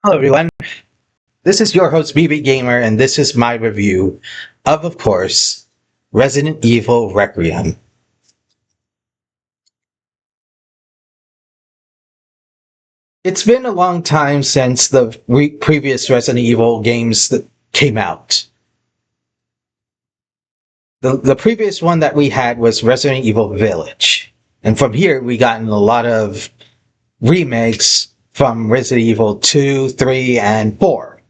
Hello, everyone. This is your host, BB Gamer, and this is my review of course, Resident Evil Requiem. It's been a long time since the previous Resident Evil games that came out. The previous one that we had was Resident Evil Village. And from here, we gotten a lot of remakes from Resident Evil 2, 3, and 4.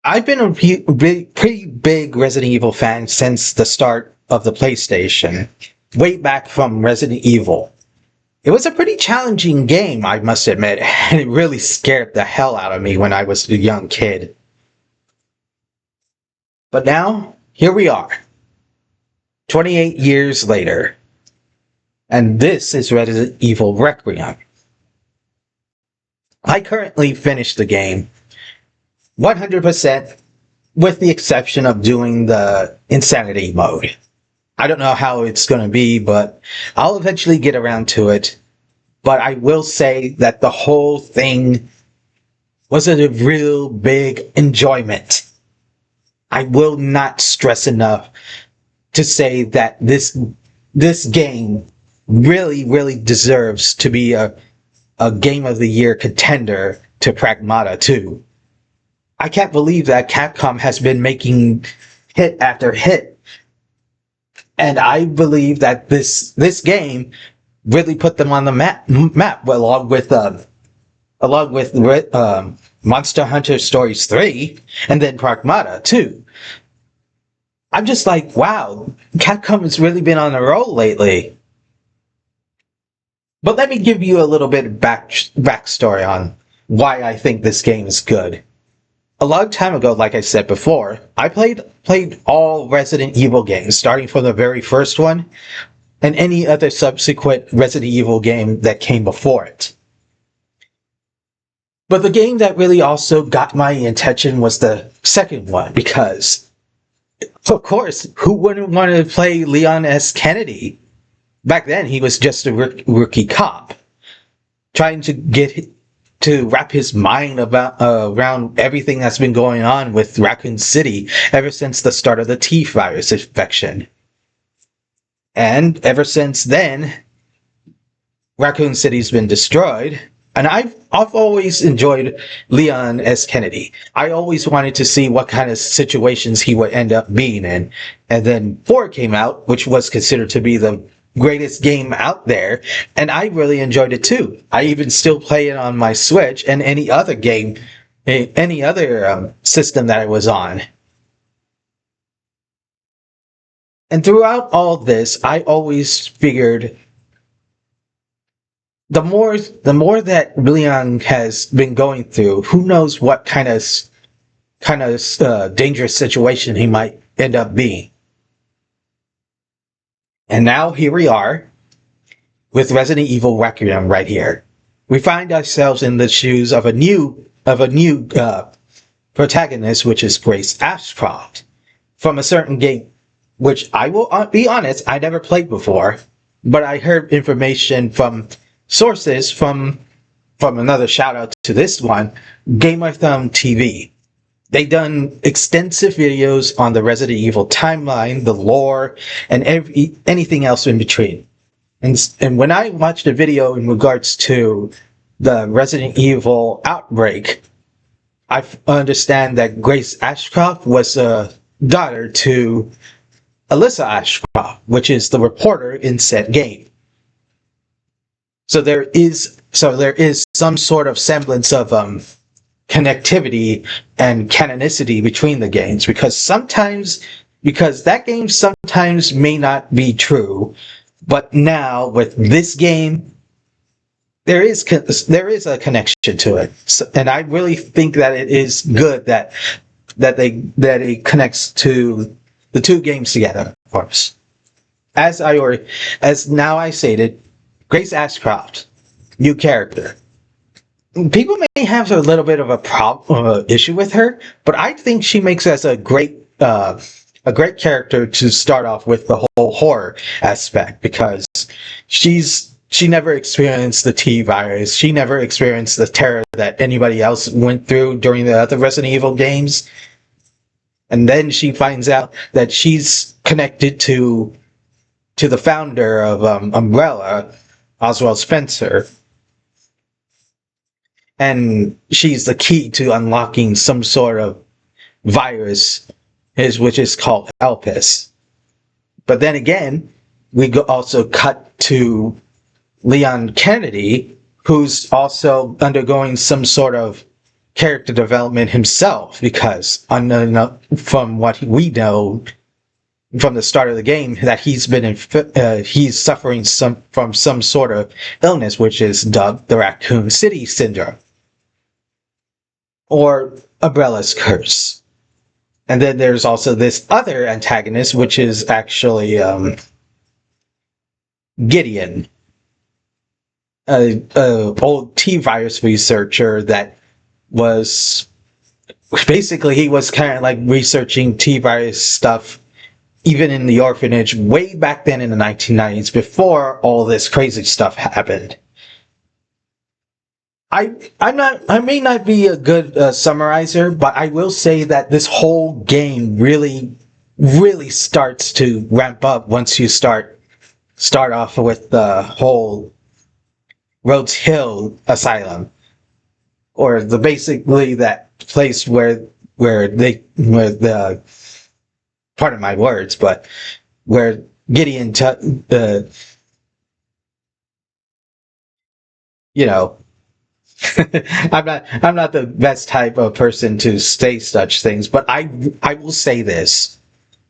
I've been a pretty big Resident Evil fan since the start of the PlayStation, way back from Resident Evil. It was a pretty challenging game, I must admit, and it really scared the hell out of me when I was a young kid. But now, here we are, 28 years later, and this is Resident Evil Requiem. I currently finished the game 100%, with the exception of doing the insanity mode. I don't know how it's going to be, but I'll eventually get around to it. But I will say that the whole thing was a real big enjoyment. I will not stress enough to say that this game really deserves to be a Game of the Year contender to Pragmata 2. I can't believe that Capcom has been making hit after hit, and I believe that this game really put them on the map along with Monster Hunter Stories 3 and then Pragmata 2. I'm just like, wow, Capcom has really been on a roll lately. But let me give you a little bit of backstory on why I think this game is good. A long time ago, like I said before, I played all Resident Evil games, starting from the very first one, and any other subsequent Resident Evil game that came before it. But the game that really also got my attention was the second one, because, of course, who wouldn't want to play Leon S. Kennedy? Back then, he was just a rookie cop, trying to wrap his mind around everything that's been going on with Raccoon City ever since the start of the T virus infection. And ever since then, Raccoon City's been destroyed, and I've always enjoyed Leon S. Kennedy. I always wanted to see what kind of situations he would end up being in. And then 4 came out, which was considered to be the greatest game out there, and I really enjoyed it too. I even still play it on my Switch and any other game, any other system that I was on. And throughout all this, I always figured the more that Leon has been going through, who knows what kind of dangerous situation he might end up being. And now here we are with Resident Evil Requiem right here. We find ourselves in the shoes of a new protagonist, which is Grace Ashcroft, from a certain game, which I will be honest, I never played before, but I heard information from sources from another shout out to this one, Gamerthumb TV. They done extensive videos on the Resident Evil timeline, the lore, and anything else in between. And when I watched a video in regards to the Resident Evil outbreak, I understand that Grace Ashcroft was a daughter to Alyssa Ashcroft, which is the reporter in said game. So there is some sort of semblance of connectivity and canonicity between the games, because that game sometimes may not be true, but now with this game there is a connection to it. So, and I really think that it is good that it connects to the two games together, of course. As now I stated, Grace Ashcroft, new character. People may have a little bit of a issue with her, but I think she makes us a great character to start off with the whole horror aspect, because she's she never experienced the T virus. She never experienced the terror that anybody else went through during the other Resident Evil games. And then she finds out that she's connected to the founder of Umbrella, Oswald Spencer, and she's the key to unlocking some sort of virus, which is called Elpis. But then again, also cut to Leon Kennedy, who's also undergoing some sort of character development himself, because from what we know from the start of the game, that he's suffering from some sort of illness, which is dubbed the Raccoon City Syndrome, or Umbrella's Curse. And then there's also this other antagonist, which is actually Gideon, a old T-virus researcher that was basically, he was kind of like researching T-virus stuff even in the orphanage way back then in the 1990s, before all this crazy stuff happened. I may not be a good summarizer, but I will say that this whole game really starts to ramp up once you start off with the whole Rhodes Hill Asylum, or basically that place where the, pardon my words, but where Gideon you know, I'm not the best type of person to say such things, but I will say this: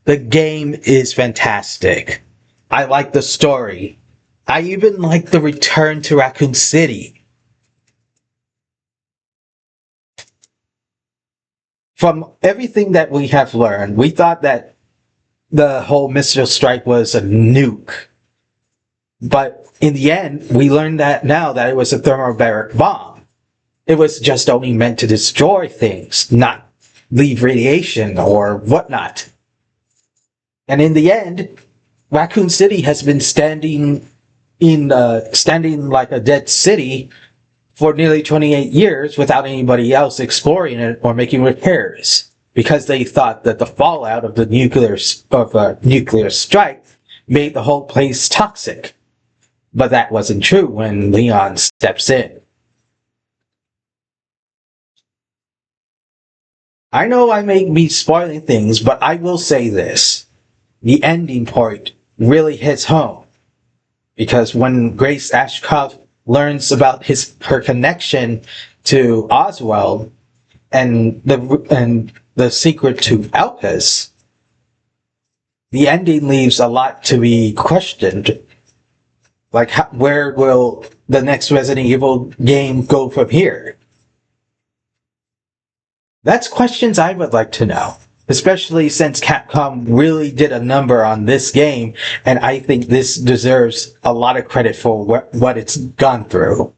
the game is fantastic. I like the story. I even like the return to Raccoon City. From everything that we have learned, we thought that the whole missile strike was a nuke. But in the end, we learned that now that it was a thermobaric bomb. It was just only meant to destroy things, not leave radiation or whatnot. And in the end, Raccoon City has been standing like a dead city for nearly 28 years without anybody else exploring it or making repairs, because they thought that the fallout of the nuclear strike made the whole place toxic. But that wasn't true when Leon steps in. I know I may be spoiling things, but I will say this: the ending point really hits home, because when Grace Ashcroft learns about her connection to Oswald and the secret to Elpis, the ending leaves a lot to be questioned. Like, where will the next Resident Evil game go from here? That's questions I would like to know, especially since Capcom really did a number on this game, and I think this deserves a lot of credit for what it's gone through.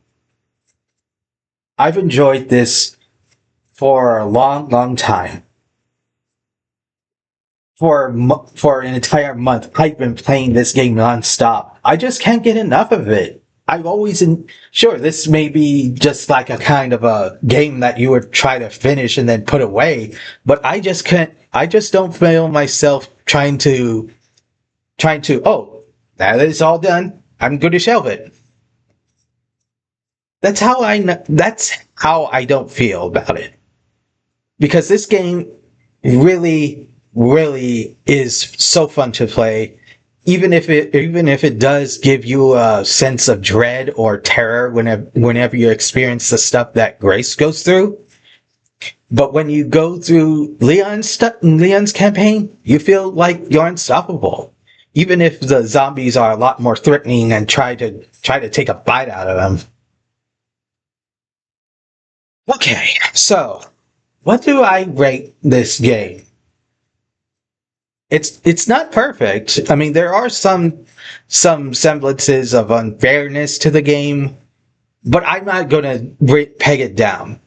I've enjoyed this for a long time. For an entire month, I've been playing this game nonstop. I just can't get enough of it. I've always sure, this may be just like a kind of a game that you would try to finish and then put away, but I just don't feel myself trying to, oh, now that it's all done, I'm going to shelve it. That's how I don't feel about it. Because this game really is so fun to play. Even if it does give you a sense of dread or terror whenever you experience the stuff that Grace goes through, but when you go through Leon's campaign, you feel like you're unstoppable. Even if the zombies are a lot more threatening and try to take a bite out of them. Okay, so what do I rate this game? It's not perfect. I mean, there are some semblances of unfairness to the game, but I'm not going to peg it down.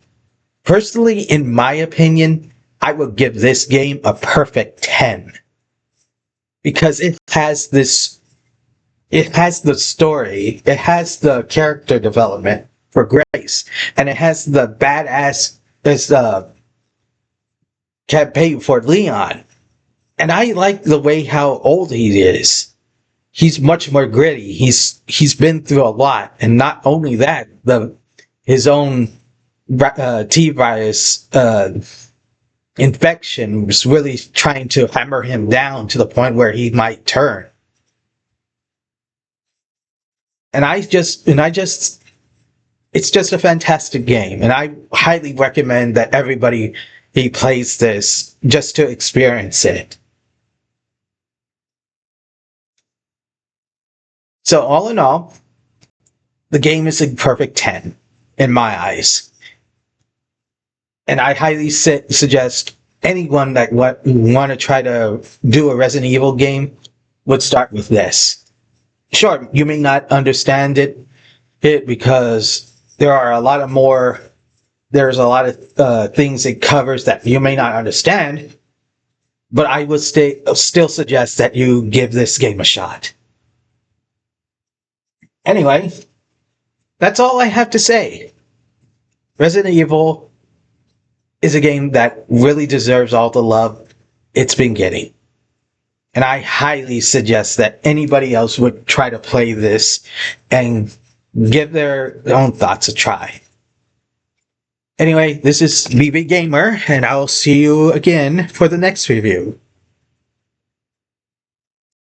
Personally, in my opinion, I would give this game a perfect 10. Because it has this It has the story, it has the character development for Grace, and it has the badass this campaign for Leon. And I like the way how old he is. He's much more gritty. He's been through a lot, and not only that, the his own T virus infection was really trying to hammer him down to the point where he might turn. And I just it's just a fantastic game, and I highly recommend that everybody he plays this just to experience it. So all in all, the game is a perfect 10 in my eyes, and I highly suggest anyone that want to try to do a Resident Evil game would start with this. Sure, you may not understand it because there are a lot of more. There's a lot of things it covers that you may not understand, but I would still suggest that you give this game a shot. Anyway, that's all I have to say. Resident Evil is a game that really deserves all the love it's been getting. And I highly suggest that anybody else would try to play this and give their own thoughts a try. Anyway, this is BB Gamer, and I'll see you again for the next review.